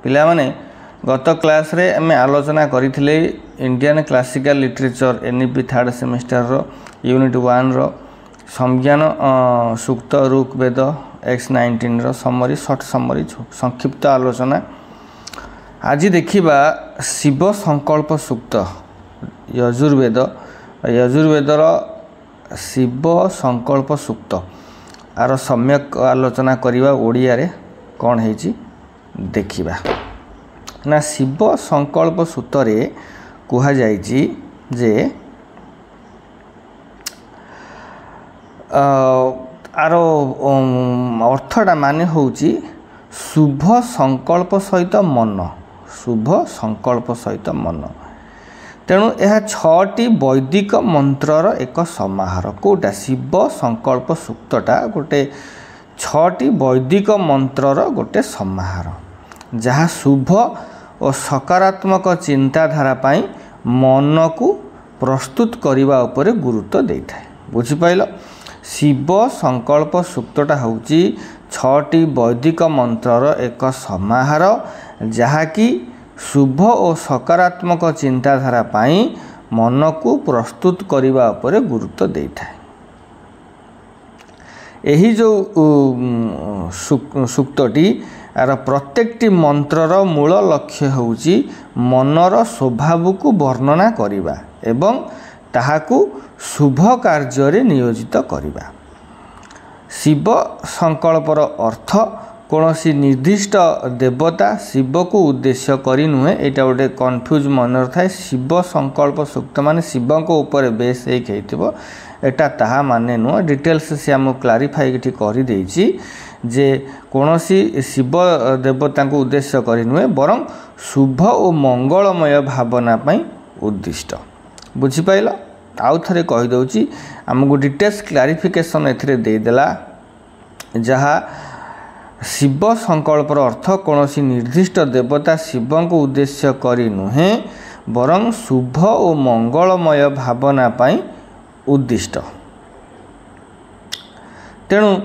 पिलामाने गत क्लास रे आमे आलोचना करिथिले Indian classical literature NEP third semester रो यूनिट 1 रो संज्ञान सूक्त ऋग्वेद X19 रो समरी शॉर्ट समरी संक्षिप्त आलोचना। आज देखिबा शिव संकल्प सूक्त यजुर्वेदर शिव संकल्प सूक्त आर सम्यक आलोचना करिबा ओडिया रे कोन हेची देखिबा ना। शिव संकल्प सूत्रे कुहा जाइछि जे आरो अर्थटा माने होउछि शुभ संकल्प सहित मन, शुभ संकल्प सहित मन। तेणु यह 6टी वैदिक मंत्रर एक समाहार। कोटा शिव संकल्प सूक्तटा गोटे 6टी वैदिक मंत्रर गोटे समाहार जहाँ शुभ और सकारात्मक चिंताधारा पाई मन को प्रस्तुत करने उपरे गुरुत्व देता है। बुझिपाइल? शिव संकल्प सूक्तटा होउची 6टी वैदिक मंत्रर एक समाहार जहाँकि शुभ और सकारात्मक चिंताधारा पाई मन को प्रस्तुत करने उपरे गुरुत्व देता है। यही जो सूक्तटी आर प्रत्येकटी मंत्रर मूल लक्ष्य होउची मनर स्वभाव को वर्णना करिबा एवं ताहाकू शुभ कार्य नियोजित करिबा। शिव संकल्पर अर्थ कौनसी निर्दिष्ट देवता शिव को उद्देश्य करी नुहे, एटा गोटे कन्फ्यूज मन थाए। शिव संकल्प सूक्त माने शिव को ऊपर बेस होइथिबो, एटा ताहा माने नुह। डिटेल्स से आम क्लारिफाई कर देछि जे कौनसी शिव देवता को उद्देश्य करी नुहे बरं शुभ और मंगलमय भावना पाई उद्दिष्ट। बुझिपाइल? आउ थरे कहि दउछि आमको डिटेल्स क्लारिफिकेशन एथिरे दे देला जहाँ शिव संकल्पर अर्थ कौनसी निर्दिष्ट देवता शिव को उद्देश्य करी नुहे बरं शुभ और मंगलमय भावना पाई उद्दिष्ट। तेणु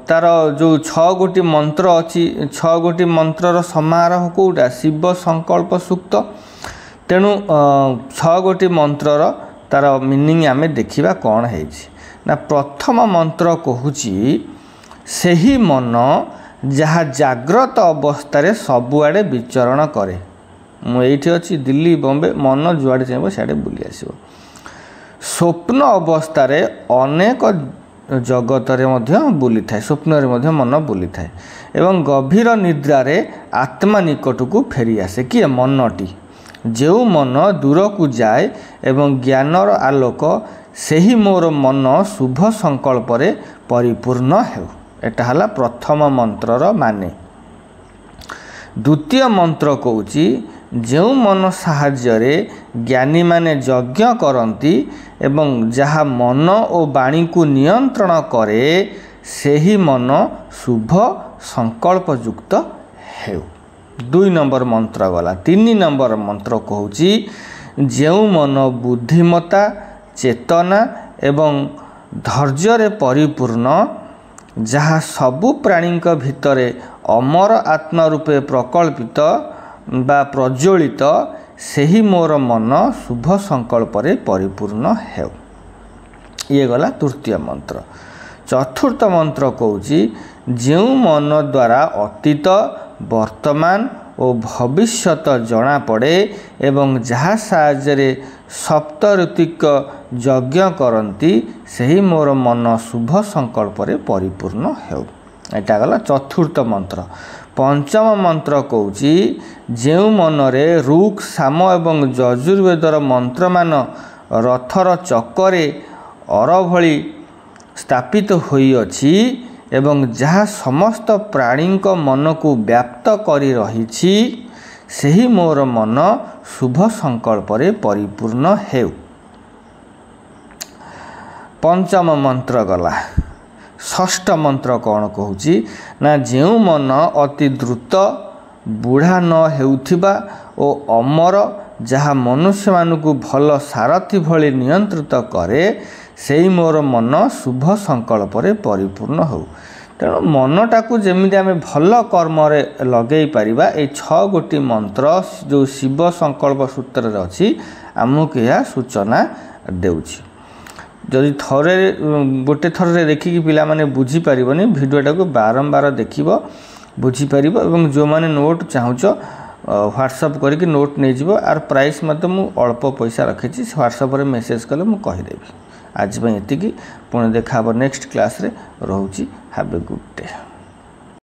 तार जो 6 गोटी मंत्र अच्छी 6 गोटी मंत्रर समारोह कोटा शिव संकल्प सूक्त। तेणु 6 गोटी मंत्रर तार मीनिंग आमे देखिबा कौन है ना। प्रथम मंत्र कहूची सेही मन जहाँ जाग्रत अवस्था सबुआड़े विचरण करे। मुझे अच्छी दिल्ली बॉम्बे मन जुआड़े चाहिए सियाड़े बुली आसो। स्वप्न अवस्था अनेक जगत बुली थाए, स्वप्न मन बुली थाए एवं गभीर निद्रारे आत्मा निकट को फेरी आसे किए मनटी। जो मन दूर को जाए एवं ज्ञानर आलोक सेही मोर मन शुभ संकल्प रे परिपूर्ण हेउ। एटा हला प्रथम मंत्रर माने। द्वितीय मंत्र कहूची जो मन साहाय्य ज्ञानी माने यज्ञ करती एवं जहाँ मन और वाणी को नियंत्रण करे सेही मन शुभ संकल्प युक्त हेउ। 2 नंबर मंत्र गला। 3 नंबर मंत्र कहूची जो मन बुद्धिमता चेतना एवं धैर्य परिपूर्ण जहाँ सबु प्राणी भितर अमर आत्मा रूपे प्रकल्पित बा प्रज्वलित सेही मोर मन शुभ संकल्प रे परिपूर्ण हेउ। ये गला तृतीय मंत्र। चतुर्थ मंत्र कहूची जो मन द्वारा अतीत वर्तमान और भविष्यत जना पड़े एवं जहाँ साहाय्य सप्त ऋतिक यज्ञ करती सही मोर मन शुभ संकल्प रे परिपूर्ण हेउ। एटा गला चतुर्थ मंत्र। पंचम मंत्र कहूची जो मनरे ऋक् साम एवं यजुर्वेदर मंत्र मान रथर चक्करे अर भली स्थापित होई अछि एवं जहाँ समस्त प्राणी मन को व्याप्त करी रहिछि सेही मोर मन शुभ संकल्प रे परिपूर्ण हेउ। पंचम मंत्र गला। षष्ठ मंत्र कौन कहूची ना जो मन अति द्रुत बुढ़ा न हेउथिबा ओ अमर जहाँ मनुष्य मानकु भल सारथी भली नियंत्रित करे सेही मोर मन शुभ संकल्प रे परिपूर्ण हो। ତେଣୁ ମନଟାକୁ ଯେମିତି ଆମେ ଭଲ କର୍ମରେ ଲଗେଇ ପାରିବା ଏଇ 6 ଗୋଟି ମନ୍ତ୍ର ଯେଉଁ ଶିବ ସଂକଳ୍ପ ସୂତ୍ରରେ ଅଛି ଆମକୁ ଏହା ସୂଚନା ଦେଉଛି। ଯଦି ଥରେ ଗୋଟେ ଥରରେ ଦେଖିକି ପିଲାମାନେ ବୁଝିପାରିବନି ଭିଡ଼ିଓଟାକୁ ବାରମ୍ବାର ଦେଖିବ ବୁଝିପାରିବ। ଏବଂ ଯେଉଁମାନେ ନୋଟ୍ ଚାହୁଁଛ ହ୍ୱାଟ୍ସଅପ୍ କରିକି ନୋଟ୍ ନେଇଯିବ। ଆର ପ୍ରାଇସ୍ ମଧ୍ୟ ମୁଁ ଅଳ୍ପ ପଇସା ରଖିଛି, ହ୍ୱାଟ୍ସଅପ୍ରେ ମେସେଜ୍ କଲେ ମୁଁ କହିଦେବି। ଆଜି ପାଇଁ ଏତିକି, ପୁଣି ଦେଖା ହେବ ନେକ୍ସଟ କ୍ଲାସ୍ରେ। ରହୁଛି। Have a good day.